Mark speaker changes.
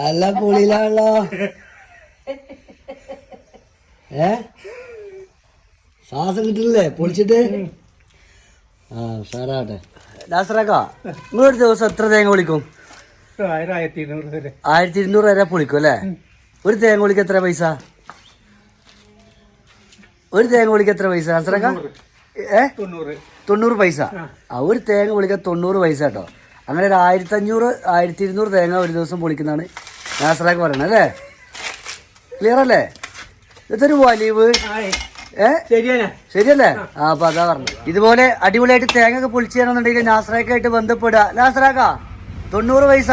Speaker 1: നല്ല പൊളിയിലാണല്ലോ. ശ്വാസം കിട്ടില്ലേ പൊളിച്ചിട്ട്? ആ ഉഷാറാട്ടെ. നാസറാക്ക, നിങ്ങളൊരു ദിവസം എത്ര തേങ്ങ പൊളിക്കും? 1200 വരെ പൊളിക്കും അല്ലേ? ഒരു തേങ്ങ പൊളിക്ക് എത്ര പൈസ? ഒരു തേങ്ങ പൊളിക്ക് എത്ര പൈസ നാസറാക്ക? 90 പൈസ. ആ ഒരു തേങ്ങ പൊളിക്കാൻ 90 പൈസ കേട്ടോ. അങ്ങനെ ഒരു 1500 1200 തേങ്ങ ഒരു ദിവസം പൊളിക്കുന്നതാണ് നാസറാക്ക് പറയണത് അല്ലേ? ക്ലിയർ അല്ലേ? ഇതൊരു വലിവ് ശരിയല്ലേ? ആ അപ്പൊ അതാ പറഞ്ഞു. ഇതുപോലെ അടിപൊളിയായിട്ട് തേങ്ങ ഒക്കെ പൊളിച്ചു തരാന്നുണ്ടെങ്കിൽ നാസറാക്കായിട്ട് ബന്ധപ്പെടുക. നാസറാക്ക 90 പൈസ